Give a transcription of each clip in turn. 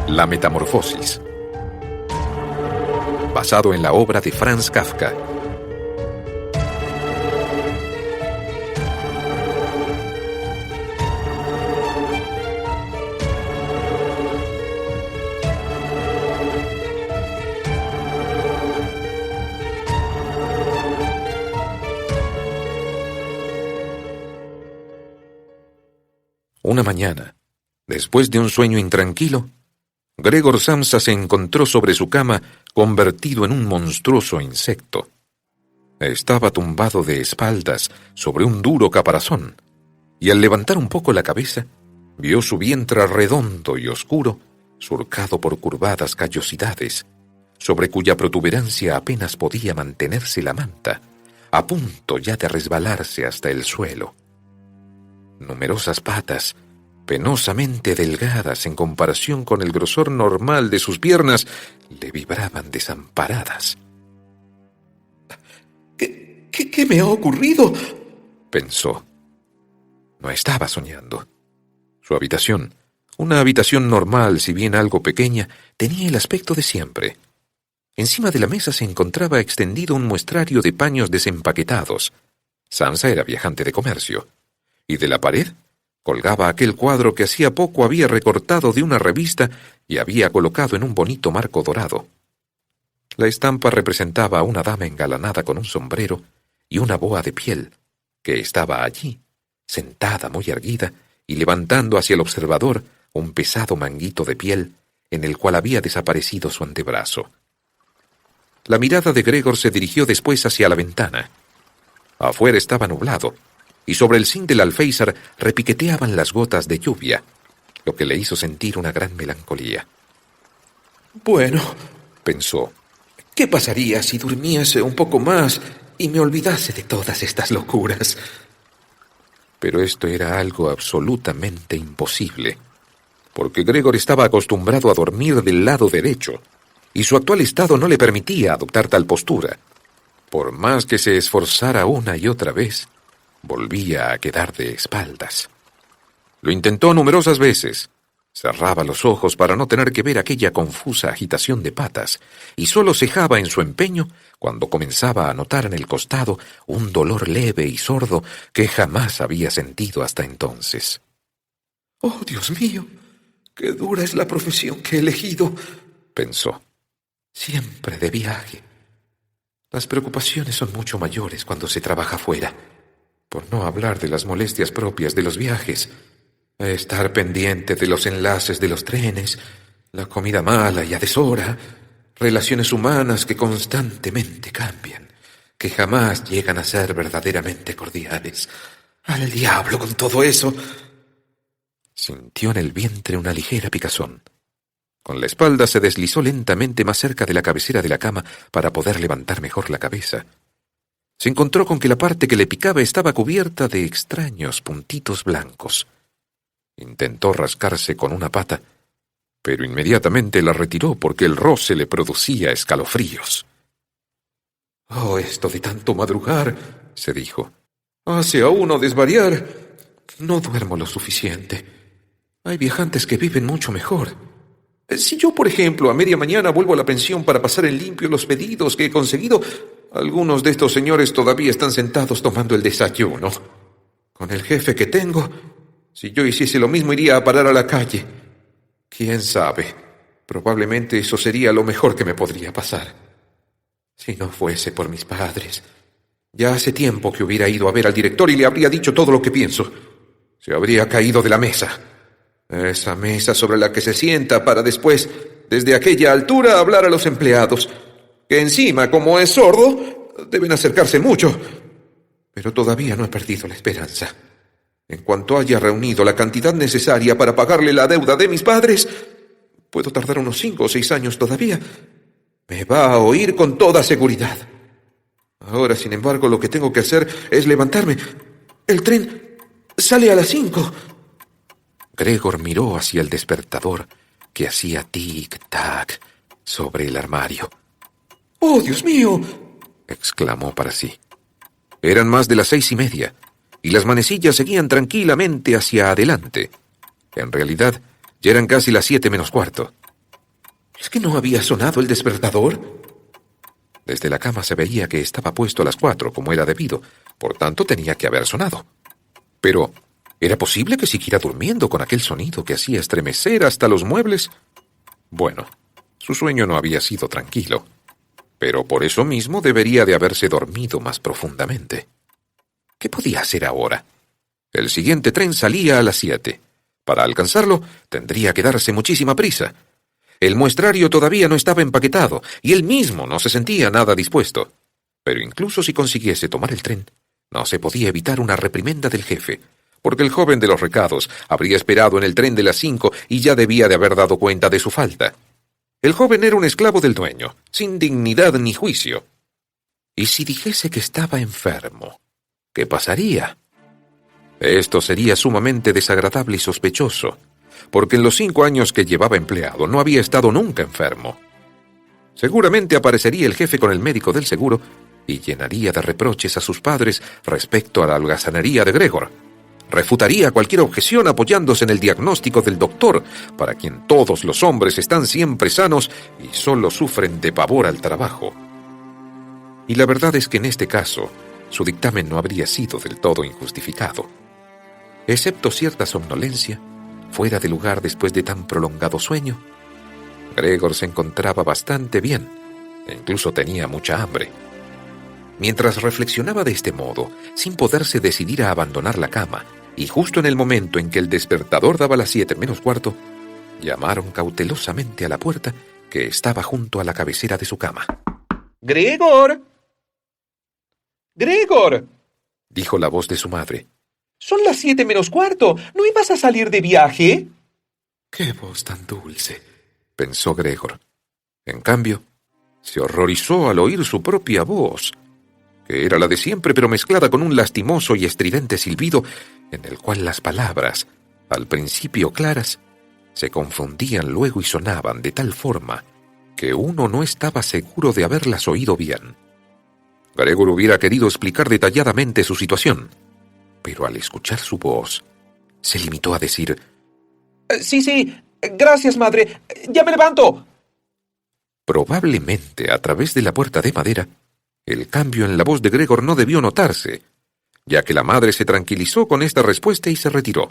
La metamorfosis. Basado en la obra de Franz Kafka. Una mañana, después de un sueño intranquilo, Gregor Samsa se encontró sobre su cama convertido en un monstruoso insecto. Estaba tumbado de espaldas sobre un duro caparazón, y al levantar un poco la cabeza, vio su vientre redondo y oscuro, surcado por curvadas callosidades, sobre cuya protuberancia apenas podía mantenerse la manta, a punto ya de resbalarse hasta el suelo. Numerosas patas, penosamente delgadas en comparación con el grosor normal de sus piernas, le vibraban desamparadas. ¿Qué me ha ocurrido?, pensó. No estaba soñando. Su habitación, una habitación normal, si bien algo pequeña, tenía el aspecto de siempre. Encima de la mesa se encontraba extendido un muestrario de paños desempaquetados. Samsa era viajante de comercio. Y de la pared colgaba aquel cuadro que hacía poco había recortado de una revista y había colocado en un bonito marco dorado. La estampa representaba a una dama engalanada con un sombrero y una boa de piel, que estaba allí, sentada muy erguida y levantando hacia el observador un pesado manguito de piel en el cual había desaparecido su antebrazo. La mirada de Gregor se dirigió después hacia la ventana. Afuera estaba nublado, y sobre el zinc del alféizar repiqueteaban las gotas de lluvia, lo que le hizo sentir una gran melancolía. Bueno, pensó, ¿qué pasaría si durmiese un poco más y me olvidase de todas estas locuras? Pero esto era algo absolutamente imposible, porque Gregor estaba acostumbrado a dormir del lado derecho, y su actual estado no le permitía adoptar tal postura. Por más que se esforzara una y otra vez, volvía a quedar de espaldas. Lo intentó numerosas veces. Cerraba los ojos para no tener que ver aquella confusa agitación de patas, y solo cejaba en su empeño cuando comenzaba a notar en el costado un dolor leve y sordo que jamás había sentido hasta entonces. «Oh, Dios mío, qué dura es la profesión que he elegido», pensó. «Siempre de viaje. Las preocupaciones son mucho mayores cuando se trabaja fuera. Por no hablar de las molestias propias de los viajes, estar pendiente de los enlaces de los trenes, la comida mala y a deshora, relaciones humanas que constantemente cambian, que jamás llegan a ser verdaderamente cordiales. ¡Al diablo con todo eso!». Sintió en el vientre una ligera picazón. Con la espalda se deslizó lentamente más cerca de la cabecera de la cama para poder levantar mejor la cabeza. Se encontró con que la parte que le picaba estaba cubierta de extraños puntitos blancos. Intentó rascarse con una pata, pero inmediatamente la retiró porque el roce le producía escalofríos. «Oh, esto de tanto madrugar», se dijo, «hace a uno desvariar. No duermo lo suficiente. Hay viajantes que viven mucho mejor. Si yo, por ejemplo, a media mañana vuelvo a la pensión para pasar en limpio los pedidos que he conseguido, algunos de estos señores todavía están sentados tomando el desayuno. Con el jefe que tengo, si yo hiciese lo mismo iría a parar a la calle. ¿Quién sabe? Probablemente eso sería lo mejor que me podría pasar. Si no fuese por mis padres, ya hace tiempo que hubiera ido a ver al director y le habría dicho todo lo que pienso. Se habría caído de la mesa. Esa mesa sobre la que se sienta para después, desde aquella altura, hablar a los empleados, que encima, como es sordo, deben acercarse mucho. Pero todavía no he perdido la esperanza. En cuanto haya reunido la cantidad necesaria para pagarle la deuda de mis padres, puedo tardar unos 5 o 6 años todavía. Me va a oír con toda seguridad. Ahora, sin embargo, lo que tengo que hacer es levantarme. El tren sale a las 5. Gregor miró hacia el despertador que hacía tic-tac sobre el armario. «¡Oh, Dios mío!», exclamó para sí. Eran más de las 6:30, y las manecillas seguían tranquilamente hacia adelante. En realidad, ya eran casi las 7 menos cuarto. ¿Es que no había sonado el despertador? Desde la cama se veía que estaba puesto a las 4, como era debido, por tanto tenía que haber sonado. Pero, ¿era posible que siguiera durmiendo con aquel sonido que hacía estremecer hasta los muebles? Bueno, su sueño no había sido tranquilo, pero por eso mismo debería de haberse dormido más profundamente. ¿Qué podía hacer ahora? El siguiente tren salía a las 7. Para alcanzarlo, tendría que darse muchísima prisa. El muestrario todavía no estaba empaquetado, y él mismo no se sentía nada dispuesto. Pero incluso si consiguiese tomar el tren, no se podía evitar una reprimenda del jefe, porque el joven de los recados habría esperado en el tren de las 5 y ya debía de haber dado cuenta de su falta. El joven era un esclavo del dueño, sin dignidad ni juicio. ¿Y si dijese que estaba enfermo? ¿Qué pasaría? Esto sería sumamente desagradable y sospechoso, porque en los 5 años que llevaba empleado no había estado nunca enfermo. Seguramente aparecería el jefe con el médico del seguro y llenaría de reproches a sus padres respecto a la holgazanería de Gregor. Refutaría cualquier objeción apoyándose en el diagnóstico del doctor, para quien todos los hombres están siempre sanos y solo sufren de pavor al trabajo. Y la verdad es que en este caso, su dictamen no habría sido del todo injustificado. Excepto cierta somnolencia, fuera de lugar después de tan prolongado sueño, Gregor se encontraba bastante bien, e incluso tenía mucha hambre. Mientras reflexionaba de este modo, sin poderse decidir a abandonar la cama, y justo en el momento en que el despertador daba las 7 menos cuarto, llamaron cautelosamente a la puerta que estaba junto a la cabecera de su cama. ¡Gregor! ¡Gregor!, dijo la voz de su madre. Son las 7 menos cuarto. ¿No ibas a salir de viaje? ¡Qué voz tan dulce!, pensó Gregor. En cambio, se horrorizó al oír su propia voz, que era la de siempre, pero mezclada con un lastimoso y estridente silbido, en el cual las palabras, al principio claras, se confundían luego y sonaban de tal forma que uno no estaba seguro de haberlas oído bien. Gregor hubiera querido explicar detalladamente su situación, pero al escuchar su voz, se limitó a decir: Sí, gracias, madre. ¡Ya me levanto! Probablemente, a través de la puerta de madera, el cambio en la voz de Gregor no debió notarse, ya que la madre se tranquilizó con esta respuesta y se retiró.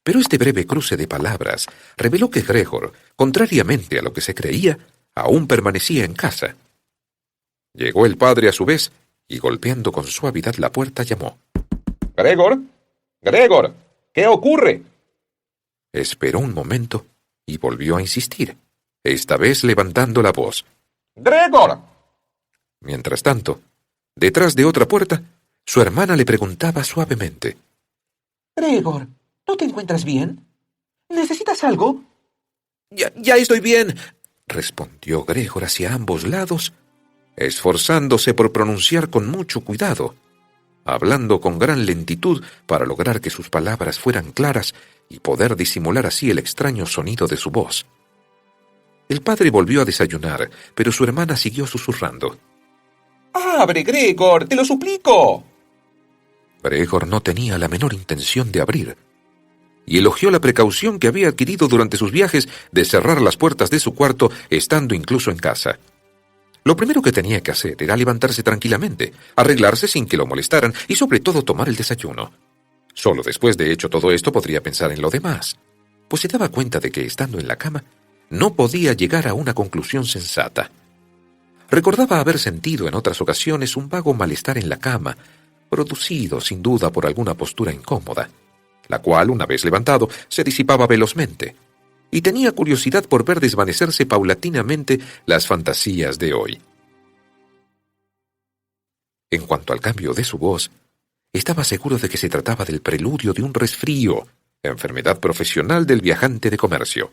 Pero este breve cruce de palabras reveló que Gregor, contrariamente a lo que se creía, aún permanecía en casa. Llegó el padre a su vez, y golpeando con suavidad la puerta llamó: ¡Gregor! ¡Gregor! ¿Qué ocurre? Esperó un momento y volvió a insistir, esta vez levantando la voz: ¡Gregor! Mientras tanto, detrás de otra puerta, su hermana le preguntaba suavemente: Gregor, ¿no te encuentras bien? ¿Necesitas algo? Ya estoy bien, respondió Gregor hacia ambos lados, esforzándose por pronunciar con mucho cuidado, hablando con gran lentitud para lograr que sus palabras fueran claras y poder disimular así el extraño sonido de su voz. El padre volvió a desayunar, pero su hermana siguió susurrando: ¡Abre, Gregor! ¡Te lo suplico! Gregor no tenía la menor intención de abrir, y elogió la precaución que había adquirido durante sus viajes de cerrar las puertas de su cuarto, estando incluso en casa. Lo primero que tenía que hacer era levantarse tranquilamente, arreglarse sin que lo molestaran y sobre todo tomar el desayuno. Solo después de hecho todo esto podría pensar en lo demás, pues se daba cuenta de que, estando en la cama, no podía llegar a una conclusión sensata. Recordaba haber sentido en otras ocasiones un vago malestar en la cama, producido sin duda por alguna postura incómoda, la cual, una vez levantado, se disipaba velozmente, y tenía curiosidad por ver desvanecerse paulatinamente las fantasías de hoy. En cuanto al cambio de su voz, estaba seguro de que se trataba del preludio de un resfrío, enfermedad profesional del viajante de comercio.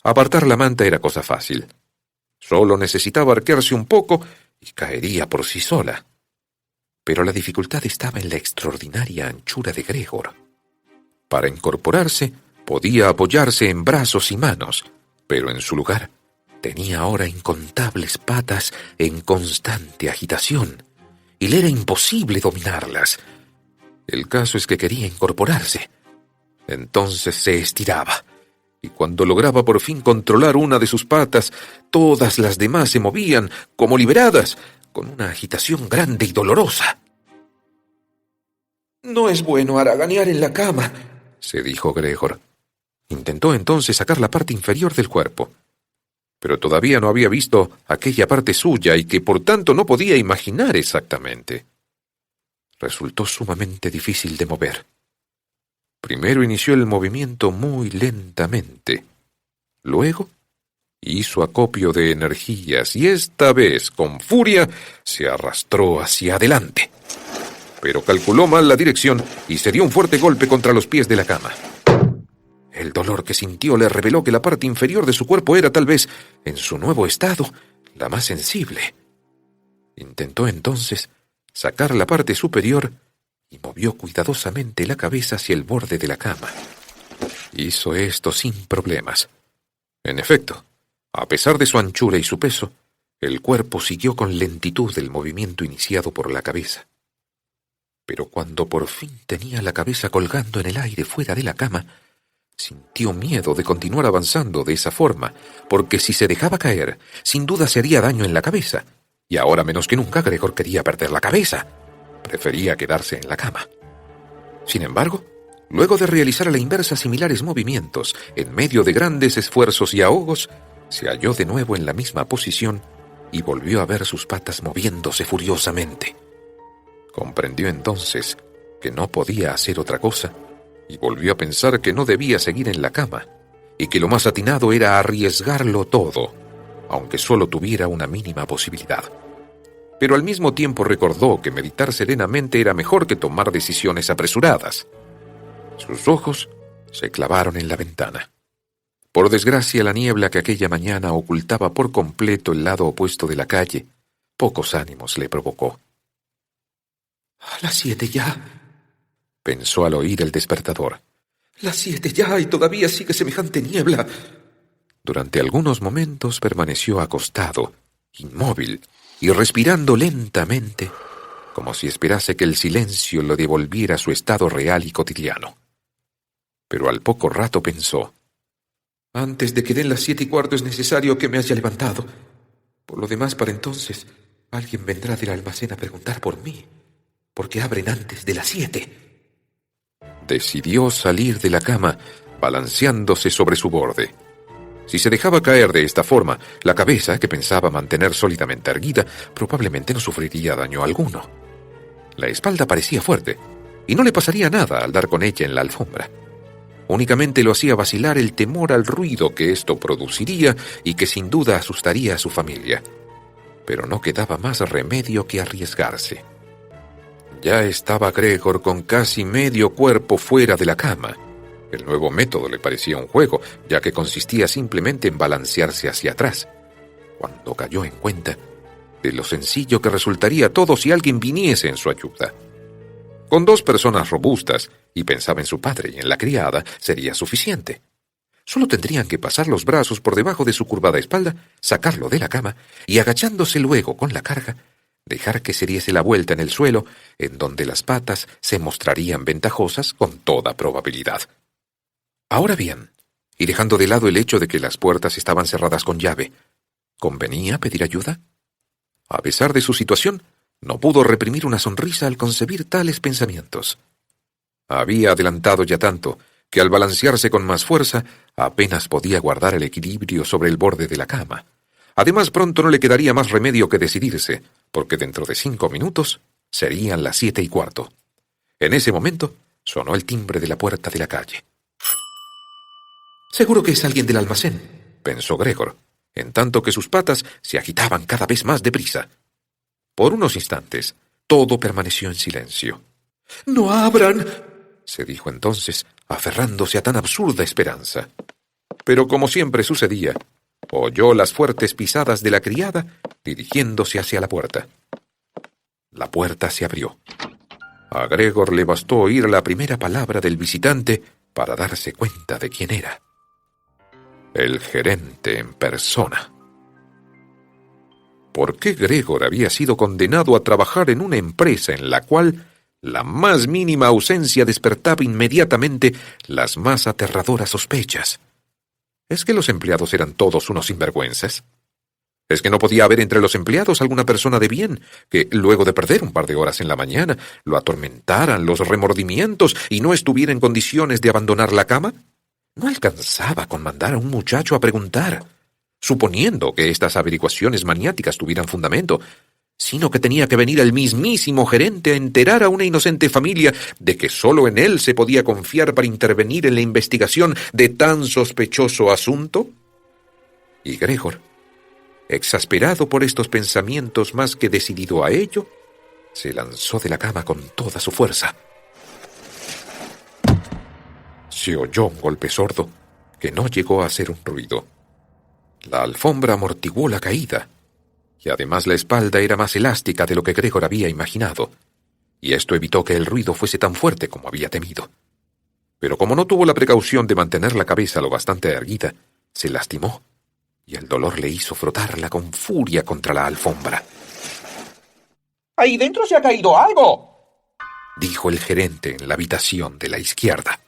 Apartar la manta era cosa fácil. Solo necesitaba arquearse un poco y caería por sí sola. Pero la dificultad estaba en la extraordinaria anchura de Gregor. Para incorporarse, podía apoyarse en brazos y manos, pero en su lugar Tenía ahora incontables patas en constante agitación, y le era imposible dominarlas. El caso es que quería incorporarse. Entonces se estiraba, y cuando lograba por fin controlar una de sus patas, todas las demás se movían, como liberadas, con una agitación grande y dolorosa. «No es bueno haraganear en la cama», se dijo Gregor. Intentó entonces sacar la parte inferior del cuerpo, pero todavía no había visto aquella parte suya y que por tanto no podía imaginar exactamente. Resultó sumamente difícil de mover. Primero inició el movimiento muy lentamente. Luego hizo acopio de energías y esta vez, con furia, se arrastró hacia adelante. Pero calculó mal la dirección y se dio un fuerte golpe contra los pies de la cama. El dolor que sintió le reveló que la parte inferior de su cuerpo era tal vez, en su nuevo estado, la más sensible. Intentó entonces sacar la parte superior y movió cuidadosamente la cabeza hacia el borde de la cama. Hizo esto sin problemas. En efecto, a pesar de su anchura y su peso, el cuerpo siguió con lentitud el movimiento iniciado por la cabeza. Pero cuando por fin tenía la cabeza colgando en el aire fuera de la cama, sintió miedo de continuar avanzando de esa forma, porque si se dejaba caer, sin duda se haría daño en la cabeza, y ahora menos que nunca Gregor quería perder la cabeza. Prefería quedarse en la cama. Sin embargo, luego de realizar a la inversa similares movimientos, en medio de grandes esfuerzos y ahogos, se halló de nuevo en la misma posición y volvió a ver sus patas moviéndose furiosamente. Comprendió entonces que no podía hacer otra cosa y volvió a pensar que no debía seguir en la cama y que lo más atinado era arriesgarlo todo, aunque solo tuviera una mínima posibilidad. Pero al mismo tiempo recordó que meditar serenamente era mejor que tomar decisiones apresuradas. Sus ojos se clavaron en la ventana. Por desgracia, la niebla que aquella mañana ocultaba por completo el lado opuesto de la calle, pocos ánimos le provocó. «A las 7 ya», pensó al oír el despertador. «Las 7 ya y todavía sigue semejante niebla». Durante algunos momentos permaneció acostado, inmóvil y respirando lentamente, como si esperase que el silencio lo devolviera a su estado real y cotidiano. Pero al poco rato pensó: «Antes de que den las 7:15 es necesario que me haya levantado. Por lo demás, para entonces, alguien vendrá del almacén a preguntar por mí, porque abren antes de las 7». Decidió salir de la cama, balanceándose sobre su borde. Si se dejaba caer de esta forma, la cabeza, que pensaba mantener sólidamente erguida, probablemente no sufriría daño alguno. La espalda parecía fuerte, y no le pasaría nada al dar con ella en la alfombra. Únicamente lo hacía vacilar el temor al ruido que esto produciría y que sin duda asustaría a su familia. Pero no quedaba más remedio que arriesgarse. Ya estaba Gregor con casi medio cuerpo fuera de la cama. El nuevo método le parecía un juego, ya que consistía simplemente en balancearse hacia atrás, cuando cayó en cuenta de lo sencillo que resultaría todo si alguien viniese en su ayuda. Con 2 personas robustas, y pensaba en su padre y en la criada, sería suficiente. Solo tendrían que pasar los brazos por debajo de su curvada espalda, sacarlo de la cama y, agachándose luego con la carga, dejar que se diese la vuelta en el suelo, en donde las patas se mostrarían ventajosas con toda probabilidad. Ahora bien, y dejando de lado el hecho de que las puertas estaban cerradas con llave, ¿convenía pedir ayuda? A pesar de su situación, no pudo reprimir una sonrisa al concebir tales pensamientos. Había adelantado ya tanto que al balancearse con más fuerza apenas podía guardar el equilibrio sobre el borde de la cama. Además, pronto no le quedaría más remedio que decidirse, porque dentro de 5 minutos serían las 7:15. En ese momento sonó el timbre de la puerta de la calle. «Seguro que es alguien del almacén», pensó Gregor, en tanto que sus patas se agitaban cada vez más deprisa. Por unos instantes, todo permaneció en silencio. «¡No abran!», se dijo entonces, aferrándose a tan absurda esperanza. Pero como siempre sucedía, oyó las fuertes pisadas de la criada dirigiéndose hacia la puerta. La puerta se abrió. A Gregor le bastó oír la primera palabra del visitante para darse cuenta de quién era. El gerente en persona. ¿Por qué Gregor había sido condenado a trabajar en una empresa en la cual la más mínima ausencia despertaba inmediatamente las más aterradoras sospechas? ¿Es que los empleados eran todos unos sinvergüenzas? ¿Es que no podía haber entre los empleados alguna persona de bien que, luego de perder un par de horas en la mañana, lo atormentaran los remordimientos y no estuviera en condiciones de abandonar la cama? No alcanzaba con mandar a un muchacho a preguntar, suponiendo que estas averiguaciones maniáticas tuvieran fundamento, sino que tenía que venir el mismísimo gerente a enterar a una inocente familia de que sólo en él se podía confiar para intervenir en la investigación de tan sospechoso asunto. Y Gregor, exasperado por estos pensamientos más que decidido a ello, se lanzó de la cama con toda su fuerza. Se oyó un golpe sordo que no llegó a hacer un ruido. La alfombra amortiguó la caída, y además la espalda era más elástica de lo que Gregor había imaginado, y esto evitó que el ruido fuese tan fuerte como había temido. Pero como no tuvo la precaución de mantener la cabeza lo bastante erguida, se lastimó, y el dolor le hizo frotarla con furia contra la alfombra. ¡Ahí dentro se ha caído algo!, dijo el gerente en la habitación de la izquierda.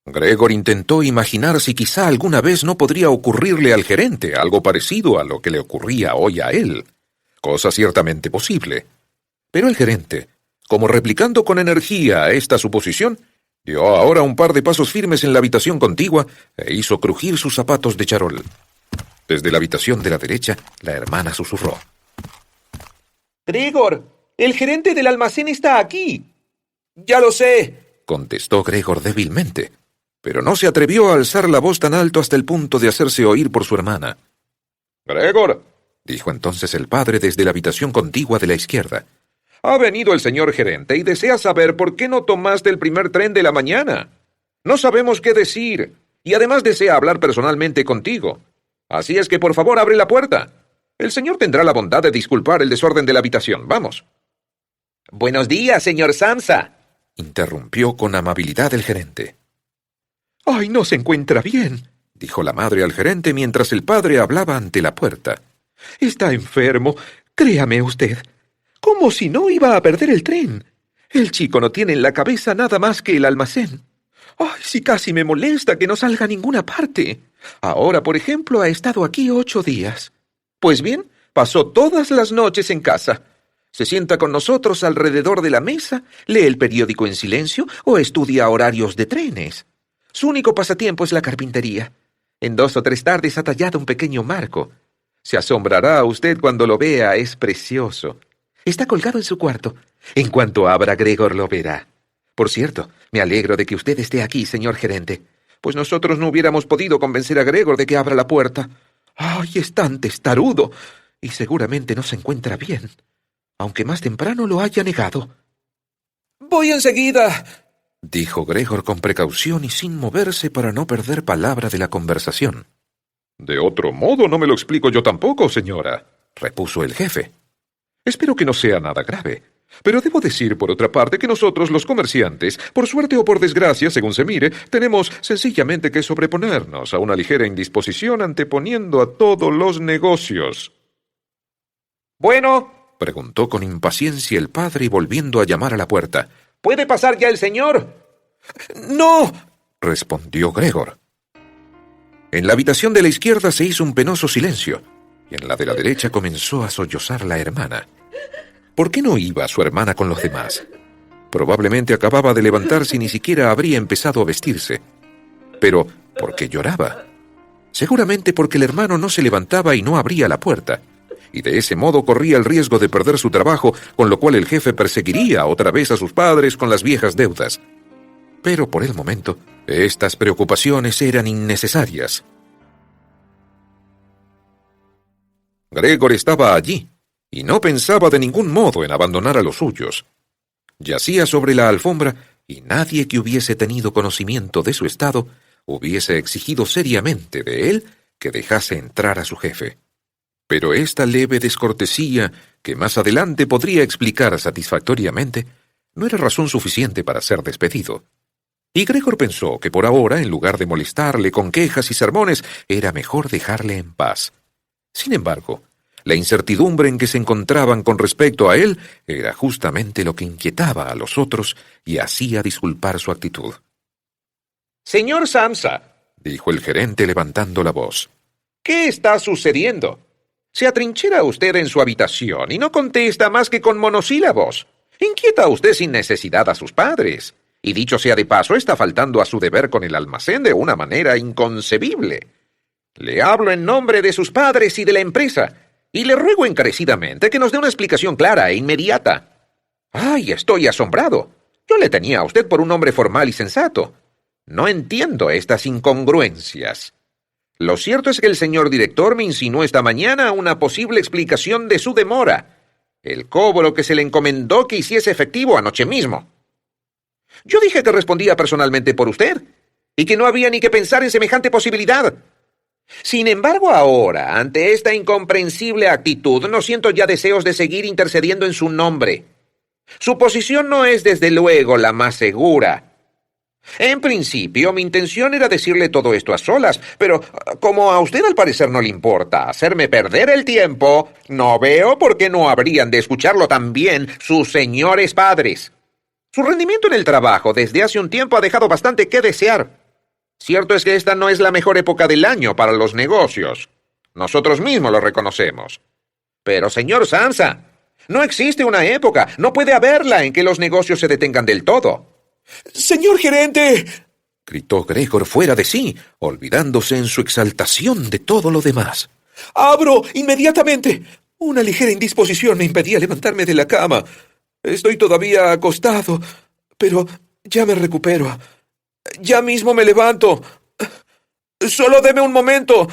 Gregor intentó imaginar si quizá alguna vez no podría ocurrirle al gerente algo parecido a lo que le ocurría hoy a él, cosa ciertamente posible. Pero el gerente, como replicando con energía esta suposición, dio ahora un par de pasos firmes en la habitación contigua e hizo crujir sus zapatos de charol. Desde la habitación de la derecha, la hermana susurró: «Gregor, el gerente del almacén está aquí». «Ya lo sé», contestó Gregor débilmente, pero no se atrevió a alzar la voz tan alto hasta el punto de hacerse oír por su hermana. «Gregor», dijo entonces el padre desde la habitación contigua de la izquierda, «ha venido el señor gerente y desea saber por qué no tomaste el primer tren de la mañana. No sabemos qué decir, y además desea hablar personalmente contigo. Así es que por favor abre la puerta. El señor tendrá la bondad de disculpar el desorden de la habitación. Vamos». «Buenos días, señor Samsa», interrumpió con amabilidad el gerente. «Ay, no se encuentra bien», dijo la madre al gerente mientras el padre hablaba ante la puerta. «Está enfermo, créame usted. Como si no iba a perder el tren. El chico no tiene en la cabeza nada más que el almacén. Ay, si casi me molesta que no salga a ninguna parte. Ahora, por ejemplo, ha estado aquí 8 días. Pues bien, pasó todas las noches en casa. Se sienta con nosotros alrededor de la mesa, lee el periódico en silencio o estudia horarios de trenes. Su único pasatiempo es la carpintería. En 2 o 3 tardes ha tallado un pequeño marco. Se asombrará usted cuando lo vea, es precioso. Está colgado en su cuarto. En cuanto abra, Gregor lo verá. Por cierto, me alegro de que usted esté aquí, señor gerente, pues nosotros no hubiéramos podido convencer a Gregor de que abra la puerta. ¡Ay, es tan testarudo! Y seguramente no se encuentra bien, aunque más temprano lo haya negado». «Voy enseguida», dijo Gregor con precaución y sin moverse para no perder palabra de la conversación. «De otro modo no me lo explico yo tampoco, señora», repuso el jefe. «Espero que no sea nada grave. Pero debo decir, por otra parte, que nosotros, los comerciantes, por suerte o por desgracia, según se mire, tenemos sencillamente que sobreponernos a una ligera indisposición anteponiendo a todos los negocios». «Bueno», preguntó con impaciencia el padre y volviendo a llamar a la puerta. «¿Puede pasar ya el señor?» «No», respondió Gregor. En la habitación de la izquierda se hizo un penoso silencio, y en la de la derecha comenzó a sollozar la hermana. ¿Por qué no iba su hermana con los demás? Probablemente acababa de levantarse y ni siquiera habría empezado a vestirse. Pero, ¿por qué lloraba? Seguramente porque el hermano no se levantaba y no abría la puerta, y de ese modo corría el riesgo de perder su trabajo, con lo cual el jefe perseguiría otra vez a sus padres con las viejas deudas. Pero por el momento, estas preocupaciones eran innecesarias. Gregor estaba allí, y no pensaba de ningún modo en abandonar a los suyos. Yacía sobre la alfombra, y nadie que hubiese tenido conocimiento de su estado hubiese exigido seriamente de él que dejase entrar a su jefe. Pero esta leve descortesía, que más adelante podría explicar satisfactoriamente, no era razón suficiente para ser despedido. Y Gregor pensó que por ahora, en lugar de molestarle con quejas y sermones, era mejor dejarle en paz. Sin embargo, la incertidumbre en que se encontraban con respecto a él era justamente lo que inquietaba a los otros y hacía disculpar su actitud. «Señor Samsa», dijo el gerente levantando la voz, «¿qué está sucediendo? Se atrinchera usted en su habitación y no contesta más que con monosílabos. Inquieta usted sin necesidad a sus padres. Y dicho sea de paso, está faltando a su deber con el almacén de una manera inconcebible. Le hablo en nombre de sus padres y de la empresa, y le ruego encarecidamente que nos dé una explicación clara e inmediata. ¡Ay, estoy asombrado! Yo le tenía a usted por un hombre formal y sensato. No entiendo estas incongruencias. Lo cierto es que el señor director me insinuó esta mañana una posible explicación de su demora. El cobro que se le encomendó que hiciese efectivo anoche mismo. Yo dije que respondía personalmente por usted, y que no había ni que pensar en semejante posibilidad. Sin embargo, ahora, ante esta incomprensible actitud, no siento ya deseos de seguir intercediendo en su nombre. Su posición no es, desde luego, la más segura. En principio, mi intención era decirle todo esto a solas, pero como a usted al parecer no le importa hacerme perder el tiempo, no veo por qué no habrían de escucharlo también sus señores padres. Su rendimiento en el trabajo desde hace un tiempo ha dejado bastante que desear. Cierto es que esta no es la mejor época del año para los negocios. Nosotros mismos lo reconocemos. Pero, señor Samsa, no existe una época, no puede haberla en que los negocios se detengan del todo. ¡Señor gerente!, gritó Gregor fuera de sí, olvidándose en su exaltación de todo lo demás. ¡Abro inmediatamente! Una ligera indisposición me impedía levantarme de la cama. Estoy todavía acostado, pero ya me recupero. Ya mismo me levanto. Solo deme un momento.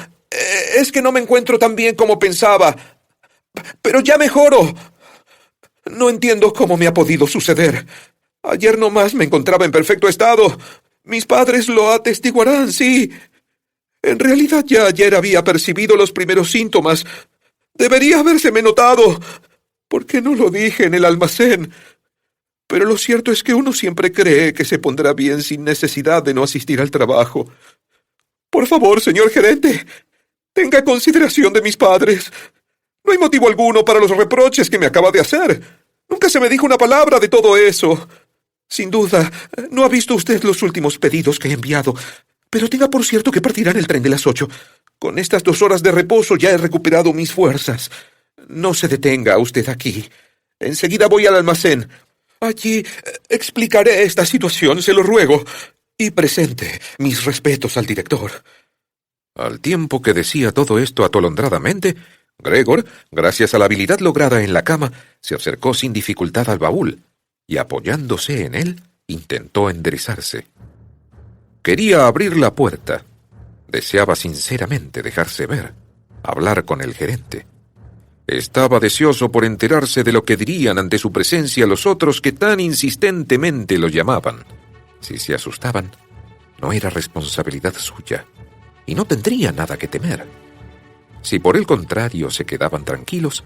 Es que no me encuentro tan bien como pensaba. Pero ya mejoro. No entiendo cómo me ha podido suceder. Ayer nomás me encontraba en perfecto estado. Mis padres lo atestiguarán, sí. En realidad ya ayer había percibido los primeros síntomas. Debería habérseme notado. ¿Por qué no lo dije en el almacén? Pero lo cierto es que uno siempre cree que se pondrá bien sin necesidad de no asistir al trabajo. Por favor, señor gerente, tenga consideración de mis padres. No hay motivo alguno para los reproches que me acaba de hacer. Nunca se me dijo una palabra de todo eso. Sin duda, no ha visto usted los últimos pedidos que he enviado, pero tenga por cierto que partirán el tren de las 8. Con estas 2 horas de reposo ya he recuperado mis fuerzas. No se detenga usted aquí. Enseguida voy al almacén. Allí explicaré esta situación, se lo ruego. Y presente mis respetos al director. Al tiempo que decía todo esto atolondradamente, Gregor, gracias a la habilidad lograda en la cama, se acercó sin dificultad al baúl y, apoyándose en él, intentó enderezarse. Quería abrir la puerta. Deseaba sinceramente dejarse ver, hablar con el gerente. Estaba deseoso por enterarse de lo que dirían ante su presencia los otros que tan insistentemente lo llamaban. Si se asustaban, no era responsabilidad suya, y no tendría nada que temer. Si por el contrario se quedaban tranquilos,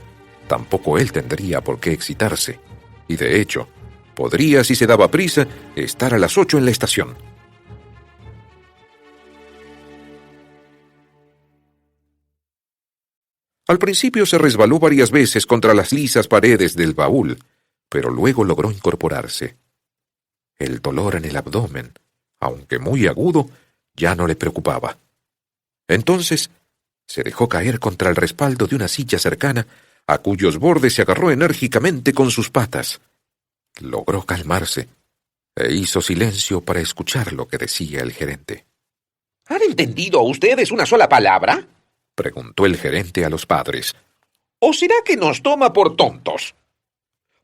tampoco él tendría por qué excitarse, y de hecho, podría, si se daba prisa, estar a las 8 en la estación. Al principio se resbaló varias veces contra las lisas paredes del baúl, pero luego logró incorporarse. El dolor en el abdomen, aunque muy agudo, ya no le preocupaba. Entonces se dejó caer contra el respaldo de una silla cercana, a cuyos bordes se agarró enérgicamente con sus patas. Logró calmarse e hizo silencio para escuchar lo que decía el gerente. ¿Han entendido ustedes una sola palabra?, preguntó el gerente a los padres. ¿O será que nos toma por tontos?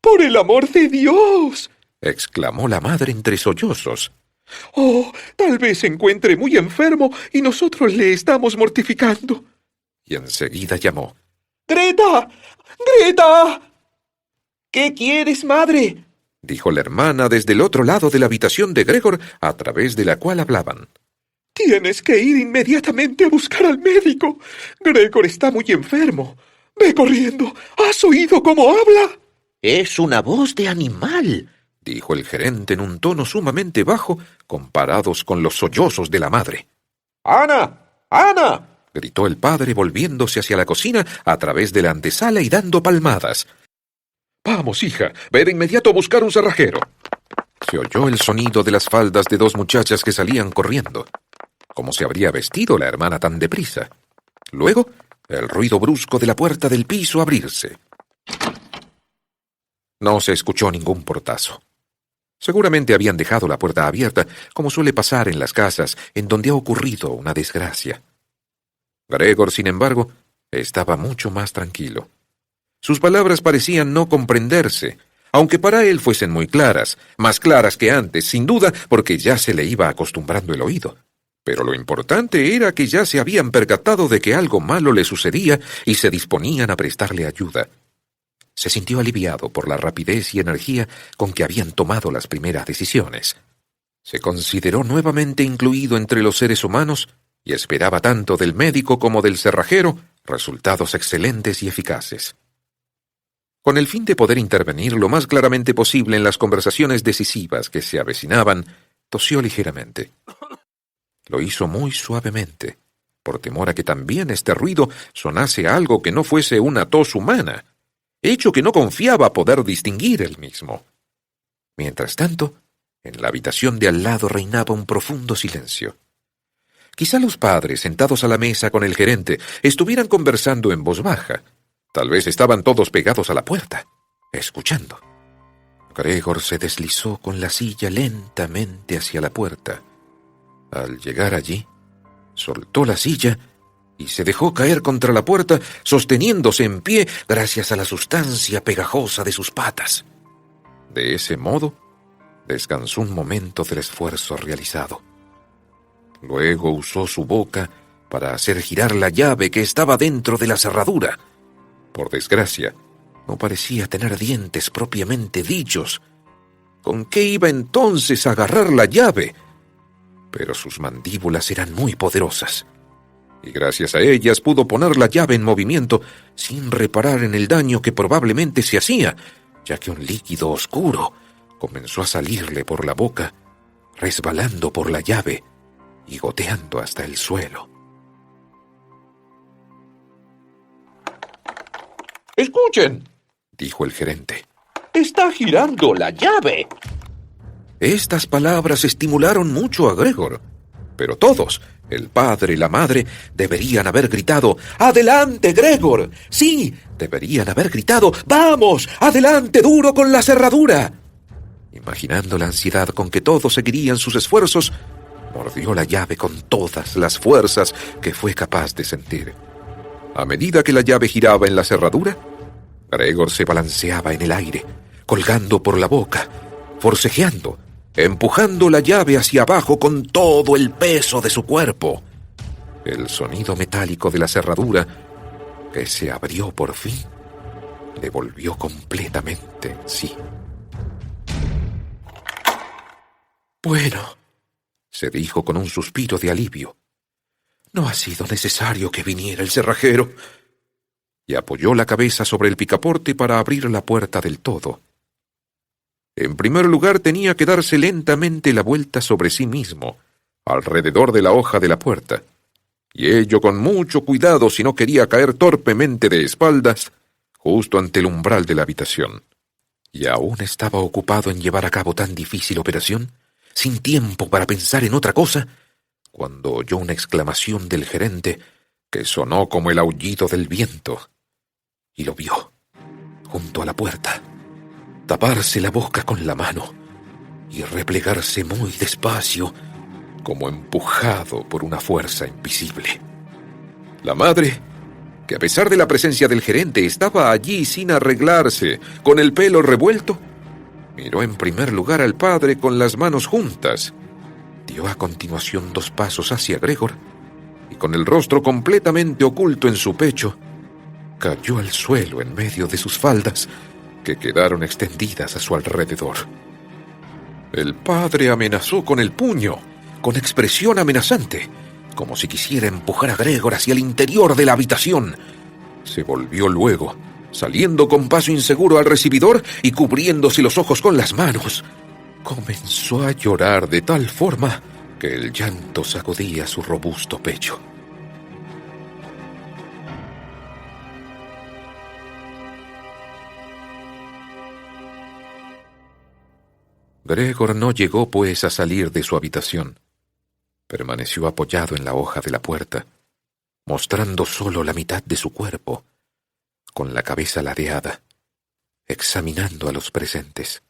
¡Por el amor de Dios!, exclamó la madre entre sollozos. Oh, tal vez se encuentre muy enfermo y nosotros le estamos mortificando. Y enseguida llamó. ¡Greta! ¡Greta! ¿Qué quieres, madre?, dijo la hermana desde el otro lado de la habitación de Gregor, a través de la cual hablaban. Tienes que ir inmediatamente a buscar al médico. Gregor está muy enfermo. ¡Ve corriendo! ¿Has oído cómo habla? Es una voz de animal, dijo el gerente en un tono sumamente bajo comparados con los sollozos de la madre. ¡Ana! ¡Ana! Gritó el padre volviéndose hacia la cocina a través de la antesala y dando palmadas. Vamos, hija, ve de inmediato a buscar un cerrajero. Se oyó el sonido de las faldas de dos muchachas que salían corriendo. ¿Cómo se habría vestido la hermana tan deprisa? Luego, el ruido brusco de la puerta del piso abrirse. No se escuchó ningún portazo. Seguramente habían dejado la puerta abierta, como suele pasar en las casas en donde ha ocurrido una desgracia. Gregor, sin embargo, estaba mucho más tranquilo. Sus palabras parecían no comprenderse, aunque para él fuesen muy claras, más claras que antes, sin duda, porque ya se le iba acostumbrando el oído. Pero lo importante era que ya se habían percatado de que algo malo le sucedía y se disponían a prestarle ayuda. Se sintió aliviado por la rapidez y energía con que habían tomado las primeras decisiones. Se consideró nuevamente incluido entre los seres humanos y esperaba tanto del médico como del cerrajero resultados excelentes y eficaces. Con el fin de poder intervenir lo más claramente posible en las conversaciones decisivas que se avecinaban, tosió ligeramente. Lo hizo muy suavemente, por temor a que también este ruido sonase algo que no fuese una tos humana, hecho que no confiaba poder distinguir él mismo. Mientras tanto, en la habitación de al lado reinaba un profundo silencio. Quizá los padres, sentados a la mesa con el gerente, estuvieran conversando en voz baja. Tal vez estaban todos pegados a la puerta, escuchando. Gregor se deslizó con la silla lentamente hacia la puerta. Al llegar allí, soltó la silla y se dejó caer contra la puerta, sosteniéndose en pie gracias a la sustancia pegajosa de sus patas. De ese modo, descansó un momento del esfuerzo realizado. Luego usó su boca para hacer girar la llave que estaba dentro de la cerradura. Por desgracia, no parecía tener dientes propiamente dichos. ¿Con qué iba entonces a agarrar la llave? Pero sus mandíbulas eran muy poderosas, y gracias a ellas pudo poner la llave en movimiento sin reparar en el daño que probablemente se hacía, ya que un líquido oscuro comenzó a salirle por la boca, resbalando por la llave y goteando hasta el suelo. ¡Escuchen!, dijo el gerente. ¡Está girando la llave! Estas palabras estimularon mucho a Gregor, pero todos, el padre y la madre, deberían haber gritado «¡Adelante, Gregor! Sí, deberían haber gritado «¡Vamos! ¡Adelante, duro con la cerradura!». Imaginando la ansiedad con que todos seguirían sus esfuerzos, mordió la llave con todas las fuerzas que fue capaz de sentir. A medida que la llave giraba en la cerradura, Gregor se balanceaba en el aire, colgando por la boca, forcejeando, empujando la llave hacia abajo con todo el peso de su cuerpo. El sonido metálico de la cerradura, que se abrió por fin, le volvió completamente en sí. «Bueno», se dijo con un suspiro de alivio, «no ha sido necesario que viniera el cerrajero», y apoyó la cabeza sobre el picaporte para abrir la puerta del todo. En primer lugar, tenía que darse lentamente la vuelta sobre sí mismo, alrededor de la hoja de la puerta, y ello con mucho cuidado si no quería caer torpemente de espaldas justo ante el umbral de la habitación. Y aún estaba ocupado en llevar a cabo tan difícil operación, sin tiempo para pensar en otra cosa, cuando oyó una exclamación del gerente que sonó como el aullido del viento, y lo vio, junto a la puerta, taparse la boca con la mano y replegarse muy despacio, como empujado por una fuerza invisible. La madre, que a pesar de la presencia del gerente estaba allí sin arreglarse, con el pelo revuelto, miró en primer lugar al padre con las manos juntas, dio a continuación 2 pasos hacia Gregor y con el rostro completamente oculto en su pecho, cayó al suelo en medio de sus faldas, que quedaron extendidas a su alrededor. El padre amenazó con el puño, con expresión amenazante, como si quisiera empujar a Gregor hacia el interior de la habitación, Se volvió luego, saliendo con paso inseguro al recibidor y cubriéndose los ojos con las manos. Comenzó a llorar de tal forma que el llanto sacudía su robusto pecho. Gregor no llegó, pues, a salir de su habitación. Permaneció apoyado en la hoja de la puerta, mostrando solo la mitad de su cuerpo, con la cabeza ladeada, examinando a los presentes.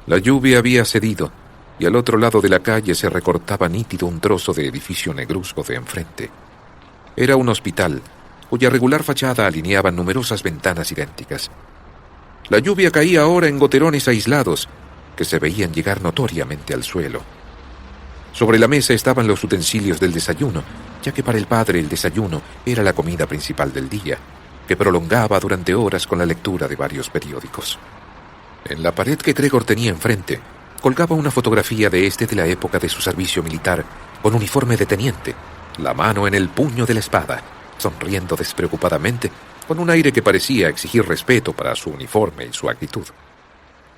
La lluvia había cedido, y al otro lado de la calle se recortaba nítido un trozo de edificio negruzco de enfrente. Era un hospital, cuya regular fachada alineaban numerosas ventanas idénticas. La lluvia caía ahora en goterones aislados, que se veían llegar notoriamente al suelo. Sobre la mesa estaban los utensilios del desayuno, ya que para el padre el desayuno era la comida principal del día, que prolongaba durante horas con la lectura de varios periódicos. En la pared que Gregor tenía enfrente, colgaba una fotografía de la época de su servicio militar, con uniforme de teniente, la mano en el puño de la espada, sonriendo despreocupadamente, con un aire que parecía exigir respeto para su uniforme y su actitud.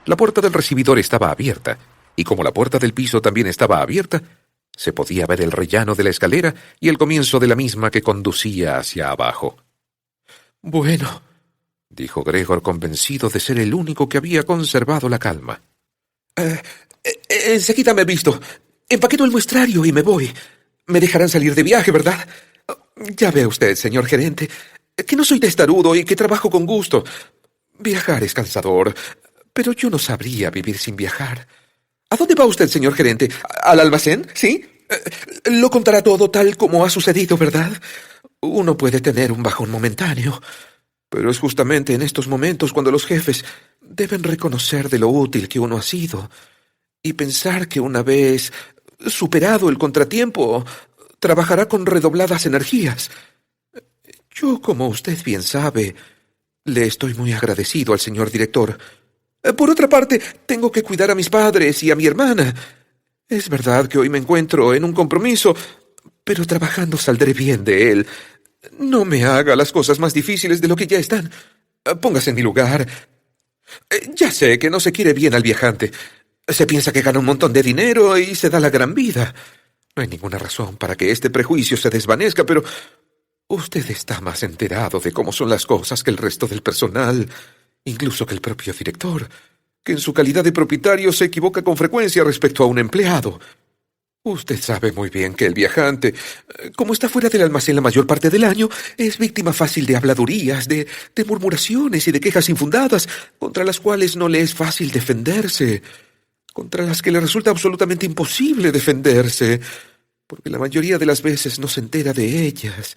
La puerta del recibidor estaba abierta, y como la puerta del piso también estaba abierta, se podía ver el rellano de la escalera y el comienzo de la misma que conducía hacia abajo. «Bueno», dijo Gregor, convencido de ser el único que había conservado la calma. Enseguida me he visto. Empaqueto el muestrario y me voy. Me dejarán salir de viaje, ¿verdad? Ya ve usted, señor gerente, que no soy testarudo y que trabajo con gusto. Viajar es cansador, pero yo no sabría vivir sin viajar. ¿A dónde va usted, señor gerente? ¿Al almacén? ¿Sí? Lo contará todo tal como ha sucedido, ¿verdad? Uno puede tener un bajón momentáneo, pero es justamente en estos momentos cuando los jefes deben reconocer de lo útil que uno ha sido y pensar que una vez superado el contratiempo, trabajará con redobladas energías. Yo, como usted bien sabe, le estoy muy agradecido al señor director. Por otra parte, tengo que cuidar a mis padres y a mi hermana. Es verdad que hoy me encuentro en un compromiso, pero trabajando saldré bien de él. No me haga las cosas más difíciles de lo que ya están. Póngase en mi lugar. Ya sé que no se quiere bien al viajante. Se piensa que gana un montón de dinero y se da la gran vida. No hay ninguna razón para que este prejuicio se desvanezca, pero usted está más enterado de cómo son las cosas que el resto del personal, incluso que el propio director, que en su calidad de propietario se equivoca con frecuencia respecto a un empleado. Usted sabe muy bien que el viajante, como está fuera del almacén la mayor parte del año, es víctima fácil de habladurías, de murmuraciones y de quejas infundadas, contra las cuales no le es fácil defenderse, contra las que le resulta absolutamente imposible defenderse, porque la mayoría de las veces no se entera de ellas,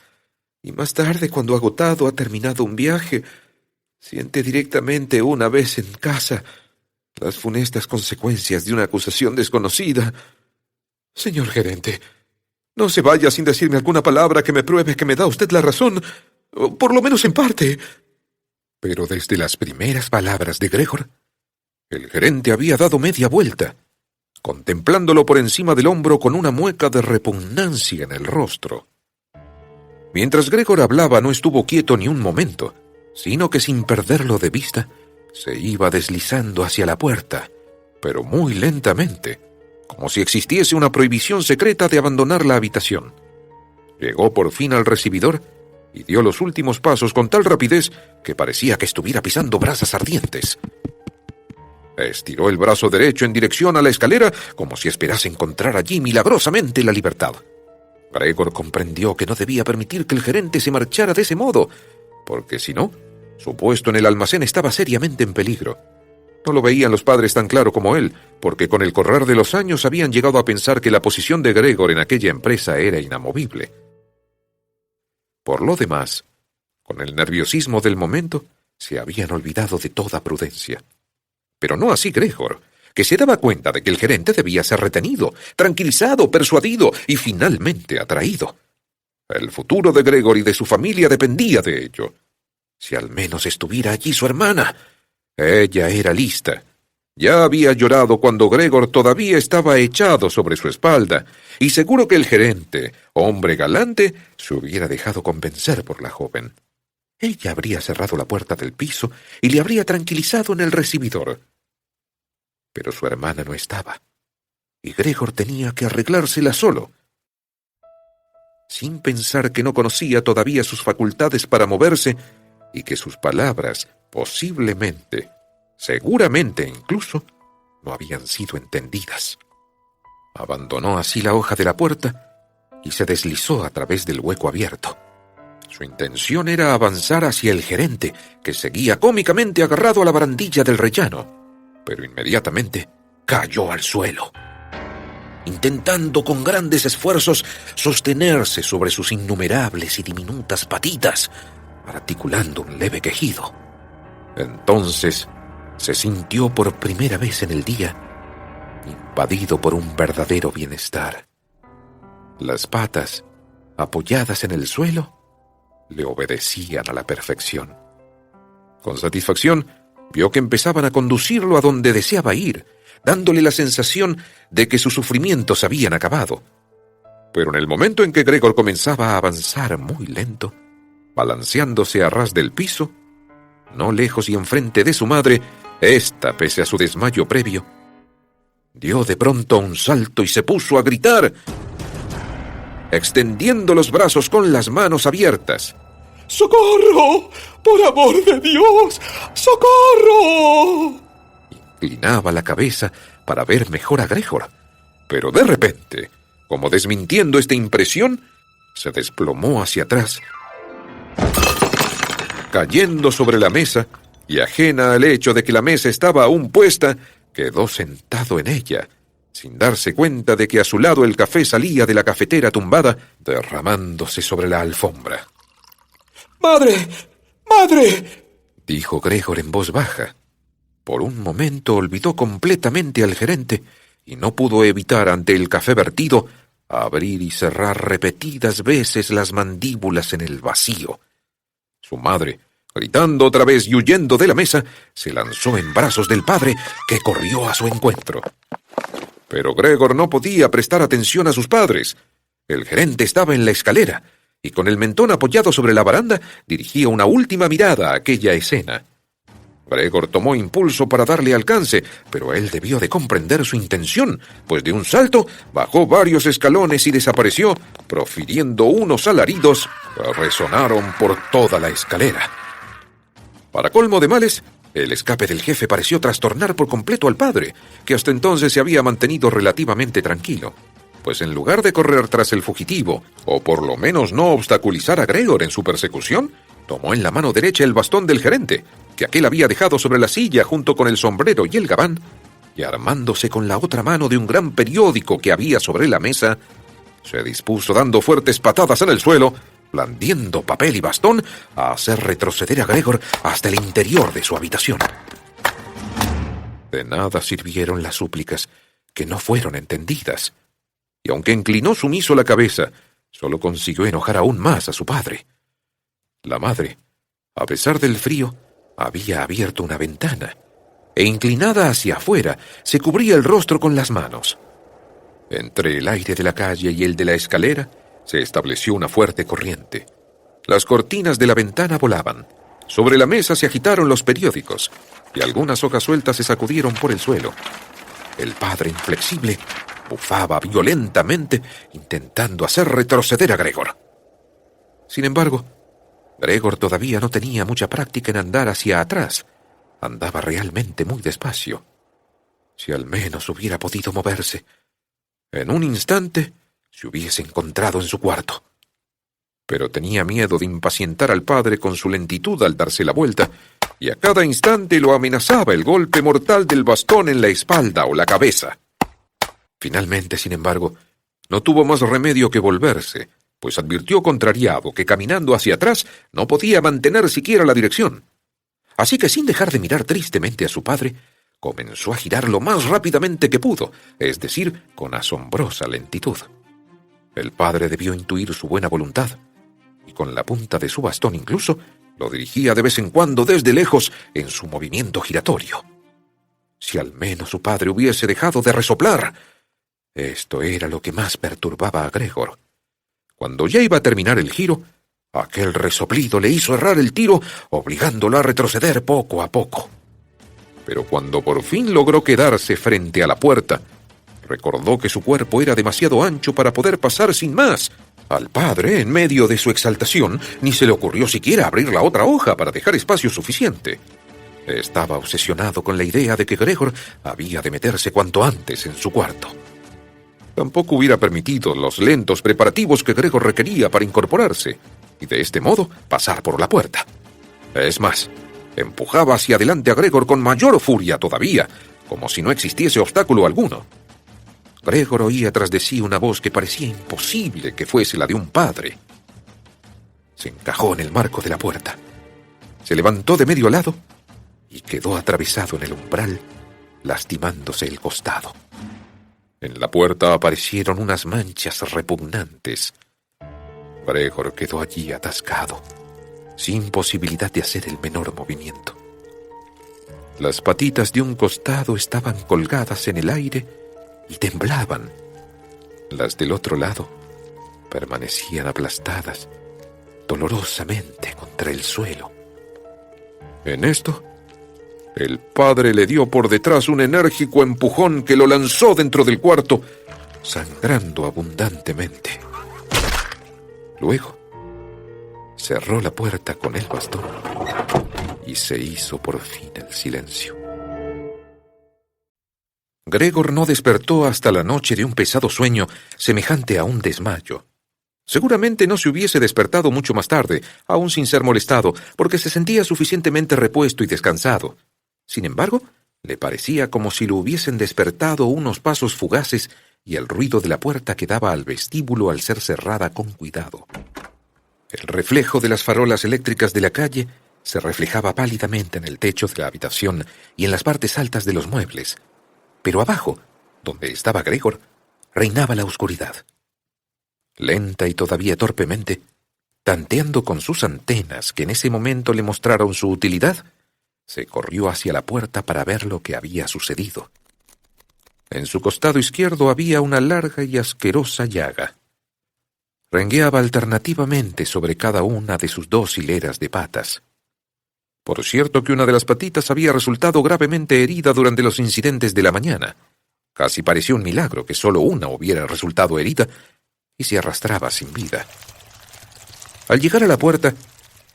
y más tarde, cuando agotado ha terminado un viaje, siente directamente una vez en casa las funestas consecuencias de una acusación desconocida. Señor gerente, no se vaya sin decirme alguna palabra que me pruebe que me da usted la razón, o por lo menos en parte. Pero desde las primeras palabras de Gregor, el gerente había dado media vuelta, contemplándolo por encima del hombro con una mueca de repugnancia en el rostro. Mientras Gregor hablaba, no estuvo quieto ni un momento, sino que sin perderlo de vista, se iba deslizando hacia la puerta, pero muy lentamente, como si existiese una prohibición secreta de abandonar la habitación. Llegó por fin al recibidor y dio los últimos pasos con tal rapidez que parecía que estuviera pisando brasas ardientes. Estiró el brazo derecho en dirección a la escalera, como si esperase encontrar allí milagrosamente la libertad. Gregor comprendió que no debía permitir que el gerente se marchara de ese modo, porque si no, su puesto en el almacén estaba seriamente en peligro. No lo veían los padres tan claro como él, porque con el correr de los años habían llegado a pensar que la posición de Gregor en aquella empresa era inamovible. Por lo demás, con el nerviosismo del momento, se habían olvidado de toda prudencia. Pero no así Gregor, que se daba cuenta de que el gerente debía ser retenido, tranquilizado, persuadido y finalmente atraído. El futuro de Gregor y de su familia dependía de ello. Si al menos estuviera allí su hermana. Ella era lista. Ya había llorado cuando Gregor todavía estaba echado sobre su espalda, y seguro que el gerente, hombre galante, se hubiera dejado convencer por la joven. Ella habría cerrado la puerta del piso y le habría tranquilizado en el recibidor. Pero su hermana no estaba, y Gregor tenía que arreglársela solo. Sin pensar que no conocía todavía sus facultades para moverse y que sus palabras, posiblemente, seguramente incluso, no habían sido entendidas. Abandonó así la hoja de la puerta y se deslizó a través del hueco abierto. Su intención era avanzar hacia el gerente, que seguía cómicamente agarrado a la barandilla del rellano, pero inmediatamente cayó al suelo, intentando con grandes esfuerzos sostenerse sobre sus innumerables y diminutas patitas, articulando un leve quejido. Entonces se sintió por primera vez en el día invadido por un verdadero bienestar. Las patas, apoyadas en el suelo, le obedecían a la perfección. Con satisfacción, vio que empezaban a conducirlo a donde deseaba ir, dándole la sensación de que sus sufrimientos habían acabado. Pero en el momento en que Gregor comenzaba a avanzar muy lento, balanceándose a ras del piso, no lejos y enfrente de su madre, ésta, pese a su desmayo previo, dio de pronto un salto y se puso a gritar, extendiendo los brazos con las manos abiertas. ¡Socorro! ¡Por amor de Dios! ¡Socorro! Inclinaba la cabeza para ver mejor a Gregor, pero de repente, como desmintiendo esta impresión, se desplomó hacia atrás, cayendo sobre la mesa, y ajena al hecho de que la mesa estaba aún puesta, quedó sentado en ella, sin darse cuenta de que a su lado el café salía de la cafetera tumbada, derramándose sobre la alfombra. ¡Madre! ¡Madre!, dijo Gregor en voz baja. Por un momento olvidó completamente al gerente y no pudo evitar, ante el café vertido, abrir y cerrar repetidas veces las mandíbulas en el vacío. Su madre, gritando otra vez y huyendo de la mesa, se lanzó en brazos del padre, que corrió a su encuentro. Pero Gregor no podía prestar atención a sus padres. El gerente estaba en la escalera y, con el mentón apoyado sobre la baranda, dirigía una última mirada a aquella escena. Gregor tomó impulso para darle alcance, pero él debió de comprender su intención, pues de un salto bajó varios escalones y desapareció, profiriendo unos alaridos que resonaron por toda la escalera. Para colmo de males, el escape del jefe pareció trastornar por completo al padre, que hasta entonces se había mantenido relativamente tranquilo, pues en lugar de correr tras el fugitivo, o por lo menos no obstaculizar a Gregor en su persecución, tomó en la mano derecha el bastón del gerente, que aquel había dejado sobre la silla junto con el sombrero y el gabán, y armándose con la otra mano de un gran periódico que había sobre la mesa, se dispuso, dando fuertes patadas en el suelo, blandiendo papel y bastón, a hacer retroceder a Gregor hasta el interior de su habitación. De nada sirvieron las súplicas, que no fueron entendidas, y aunque inclinó sumiso la cabeza, solo consiguió enojar aún más a su padre. La madre, a pesar del frío, había abierto una ventana, e inclinada hacia afuera, se cubría el rostro con las manos. Entre el aire de la calle y el de la escalera, se estableció una fuerte corriente. Las cortinas de la ventana volaban. Sobre la mesa se agitaron los periódicos, y algunas hojas sueltas se sacudieron por el suelo. El padre, inflexible, bufaba violentamente, intentando hacer retroceder a Gregor. Sin embargo, Gregor todavía no tenía mucha práctica en andar hacia atrás. Andaba realmente muy despacio. Si al menos hubiera podido moverse, en un instante se hubiese encontrado en su cuarto. Pero tenía miedo de impacientar al padre con su lentitud al darse la vuelta, y a cada instante lo amenazaba el golpe mortal del bastón en la espalda o la cabeza. Finalmente, sin embargo, no tuvo más remedio que volverse, pues advirtió contrariado que caminando hacia atrás no podía mantener siquiera la dirección. Así que, sin dejar de mirar tristemente a su padre, comenzó a girar lo más rápidamente que pudo, es decir, con asombrosa lentitud. El padre debió intuir su buena voluntad, y con la punta de su bastón incluso, lo dirigía de vez en cuando desde lejos en su movimiento giratorio. Si al menos su padre hubiese dejado de resoplar. Esto era lo que más perturbaba a Gregor. Cuando ya iba a terminar el giro, aquel resoplido le hizo errar el tiro, obligándolo a retroceder poco a poco. Pero cuando por fin logró quedarse frente a la puerta, recordó que su cuerpo era demasiado ancho para poder pasar sin más. Al padre, en medio de su exaltación, ni se le ocurrió siquiera abrir la otra hoja para dejar espacio suficiente. Estaba obsesionado con la idea de que Gregor había de meterse cuanto antes en su cuarto. Tampoco hubiera permitido los lentos preparativos que Gregor requería para incorporarse, y de este modo pasar por la puerta. Es más, empujaba hacia adelante a Gregor con mayor furia todavía, como si no existiese obstáculo alguno. Gregor oía tras de sí una voz que parecía imposible que fuese la de un padre. Se encajó en el marco de la puerta, se levantó de medio lado y quedó atravesado en el umbral, lastimándose el costado. En la puerta aparecieron unas manchas repugnantes. Gregor quedó allí atascado, sin posibilidad de hacer el menor movimiento. Las patitas de un costado estaban colgadas en el aire y temblaban. Las del otro lado permanecían aplastadas dolorosamente contra el suelo. En esto, el padre le dio por detrás un enérgico empujón que lo lanzó dentro del cuarto, sangrando abundantemente. Luego, cerró la puerta con el bastón y se hizo por fin el silencio. Gregor no despertó hasta la noche de un pesado sueño semejante a un desmayo. Seguramente no se hubiese despertado mucho más tarde, aún sin ser molestado, porque se sentía suficientemente repuesto y descansado. Sin embargo, le parecía como si lo hubiesen despertado unos pasos fugaces y el ruido de la puerta que daba al vestíbulo al ser cerrada con cuidado. El reflejo de las farolas eléctricas de la calle se reflejaba pálidamente en el techo de la habitación y en las partes altas de los muebles. Pero abajo, donde estaba Gregor, reinaba la oscuridad. Lenta y todavía torpemente, tanteando con sus antenas que en ese momento le mostraron su utilidad, se corrió hacia la puerta para ver lo que había sucedido. En su costado izquierdo había una larga y asquerosa llaga. Rengueaba alternativamente sobre cada una de sus 2 hileras de patas. Por cierto que una de las patitas había resultado gravemente herida durante los incidentes de la mañana. Casi parecía un milagro que solo una hubiera resultado herida y se arrastraba sin vida. Al llegar a la puerta,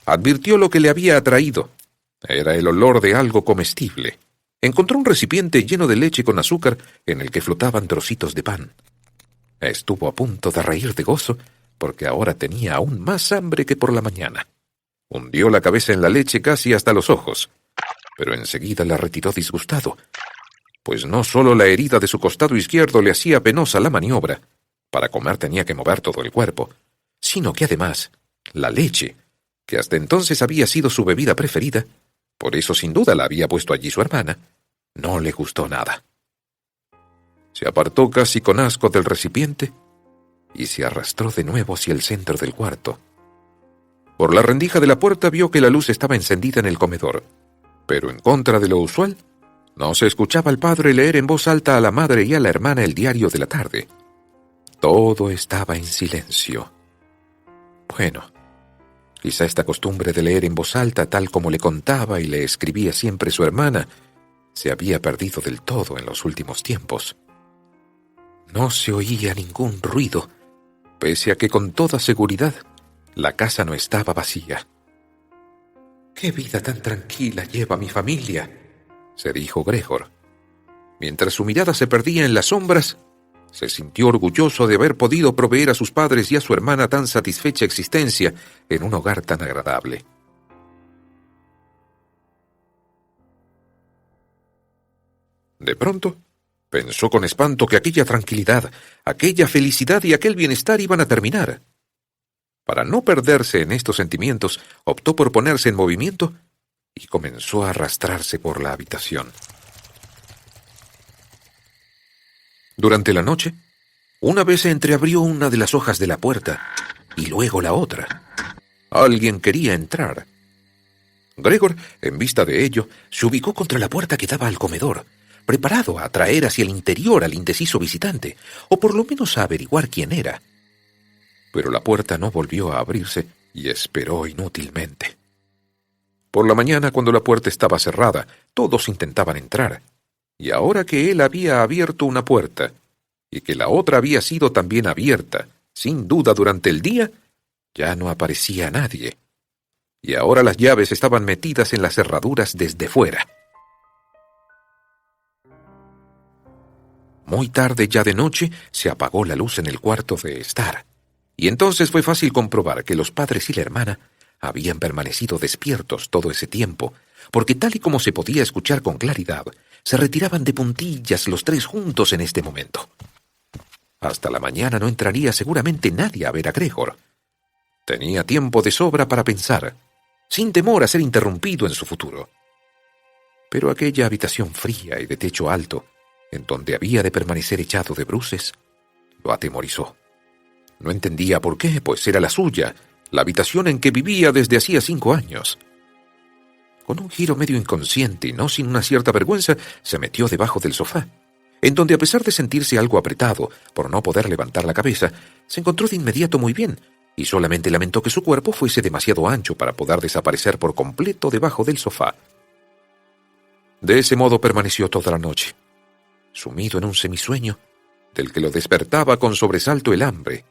advirtió lo que le había atraído. Era el olor de algo comestible. Encontró un recipiente lleno de leche con azúcar en el que flotaban trocitos de pan. Estuvo a punto de reír de gozo porque ahora tenía aún más hambre que por la mañana. Hundió la cabeza en la leche casi hasta los ojos, pero enseguida la retiró disgustado, pues no solo la herida de su costado izquierdo le hacía penosa la maniobra, para comer tenía que mover todo el cuerpo, sino que además la leche, que hasta entonces había sido su bebida preferida, por eso sin duda la había puesto allí su hermana, no le gustó nada. Se apartó casi con asco del recipiente y se arrastró de nuevo hacia el centro del cuarto. Por la rendija de la puerta vio que la luz estaba encendida en el comedor, pero en contra de lo usual, no se escuchaba al padre leer en voz alta a la madre y a la hermana el diario de la tarde. Todo estaba en silencio. Bueno, quizá esta costumbre de leer en voz alta, tal como le contaba y le escribía siempre su hermana, se había perdido del todo en los últimos tiempos. No se oía ningún ruido, pese a que con toda seguridad la casa no estaba vacía. «¡Qué vida tan tranquila lleva mi familia!», se dijo Gregor. Mientras su mirada se perdía en las sombras, se sintió orgulloso de haber podido proveer a sus padres y a su hermana tan satisfecha existencia en un hogar tan agradable. De pronto, pensó con espanto que aquella tranquilidad, aquella felicidad y aquel bienestar iban a terminar. Para no perderse en estos sentimientos, optó por ponerse en movimiento y comenzó a arrastrarse por la habitación. Durante la noche, Una vez se entreabrió una de las hojas de la puerta y luego la otra. Alguien quería entrar. Gregor, en vista de ello, se ubicó contra la puerta que daba al comedor, preparado a atraer hacia el interior al indeciso visitante, o por lo menos a averiguar quién era. Pero la puerta no volvió a abrirse y esperó inútilmente. Por la mañana, cuando la puerta estaba cerrada, todos intentaban entrar, y ahora que él había abierto una puerta, y que la otra había sido también abierta, sin duda durante el día, ya no aparecía nadie. Y ahora las llaves estaban metidas en las cerraduras desde fuera. Muy tarde, ya de noche, se apagó la luz en el cuarto de estar, y entonces fue fácil comprobar que los padres y la hermana habían permanecido despiertos todo ese tiempo, porque tal y como se podía escuchar con claridad, se retiraban de puntillas los tres juntos en este momento. Hasta la mañana no entraría seguramente nadie a ver a Gregor. Tenía tiempo de sobra para pensar, sin temor a ser interrumpido en su futuro. Pero aquella habitación fría y de techo alto, en donde había de permanecer echado de bruces, lo atemorizó. No entendía por qué, pues era la suya, la habitación en que vivía desde hacía 5 años. Con un giro medio inconsciente y no sin una cierta vergüenza, se metió debajo del sofá, en donde a pesar de sentirse algo apretado por no poder levantar la cabeza, se encontró de inmediato muy bien, y solamente lamentó que su cuerpo fuese demasiado ancho para poder desaparecer por completo debajo del sofá. De ese modo permaneció toda la noche, sumido en un semisueño, del que lo despertaba con sobresalto el hambre,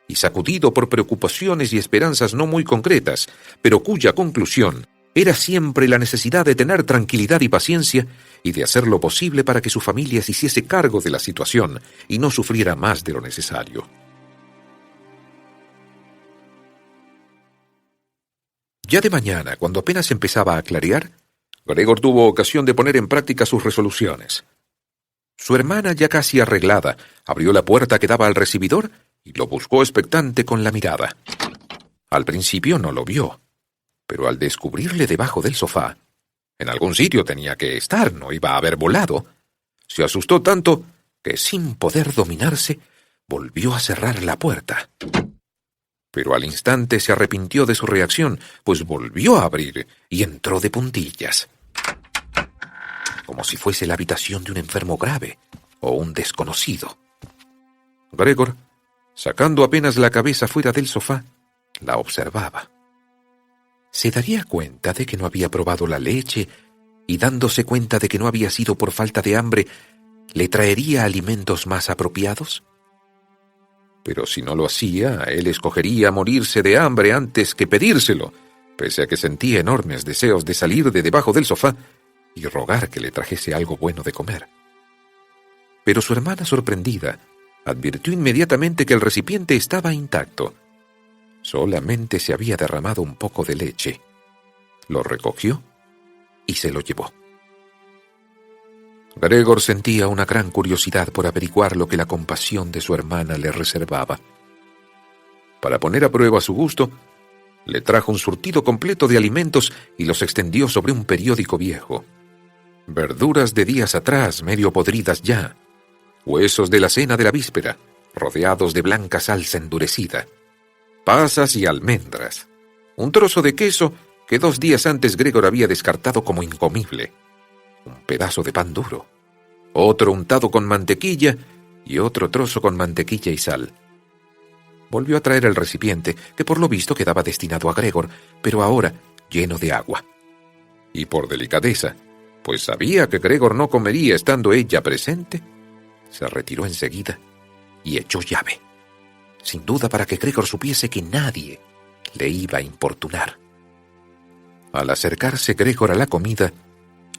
y sacudido por preocupaciones y esperanzas no muy concretas, pero cuya conclusión era siempre la necesidad de tener tranquilidad y paciencia, y de hacer lo posible para que su familia se hiciese cargo de la situación y no sufriera más de lo necesario. Ya de mañana, cuando apenas empezaba a clarear, Gregor tuvo ocasión de poner en práctica sus resoluciones. Su hermana, ya casi arreglada, abrió la puerta que daba al recibidor y lo buscó expectante con la mirada. Al principio no lo vio, pero al descubrirle debajo del sofá, en algún sitio tenía que estar, no iba a haber volado, se asustó tanto que, sin poder dominarse, volvió a cerrar la puerta. Pero al instante se arrepintió de su reacción, pues volvió a abrir y entró de puntillas, como si fuese la habitación de un enfermo grave o un desconocido. Gregor, sacando apenas la cabeza fuera del sofá, la observaba. Se daría cuenta de que no había probado la leche y, dándose cuenta de que no había sido por falta de hambre, ¿le traería alimentos más apropiados? Pero si no lo hacía, él escogería morirse de hambre antes que pedírselo, pese a que sentía enormes deseos de salir de debajo del sofá y rogar que le trajese algo bueno de comer. Pero su hermana, sorprendida, advirtió inmediatamente que el recipiente estaba intacto. Solamente se había derramado un poco de leche. Lo recogió y se lo llevó. Gregor sentía una gran curiosidad por averiguar lo que la compasión de su hermana le reservaba. Para poner a prueba su gusto, le trajo un surtido completo de alimentos y los extendió sobre un periódico viejo. Verduras de días atrás, medio podridas ya, huesos de la cena de la víspera, rodeados de blanca salsa endurecida, pasas y almendras, un trozo de queso que 2 días antes Gregor había descartado como incomible, un pedazo de pan duro, otro untado con mantequilla y otro trozo con mantequilla y sal. Volvió a traer el recipiente, que por lo visto quedaba destinado a Gregor, pero ahora lleno de agua. Y por delicadeza, pues sabía que Gregor no comería estando ella presente, se retiró enseguida y echó llave, sin duda para que Gregor supiese que nadie le iba a importunar. Al acercarse Gregor a la comida,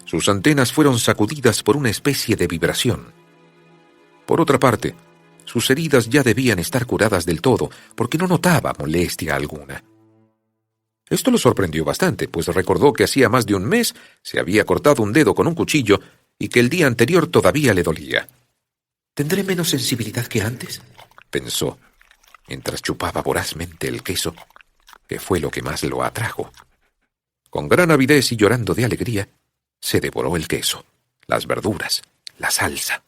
sus antenas fueron sacudidas por una especie de vibración. Por otra parte, sus heridas ya debían estar curadas del todo, porque no notaba molestia alguna. Esto lo sorprendió bastante, pues recordó que hacía más de un mes se había cortado un dedo con un cuchillo y que el día anterior todavía le dolía. «¿Tendré menos sensibilidad que antes?», pensó, mientras chupaba vorazmente el queso, que fue lo que más lo atrajo. Con gran avidez y llorando de alegría, se devoró el queso, las verduras, la salsa.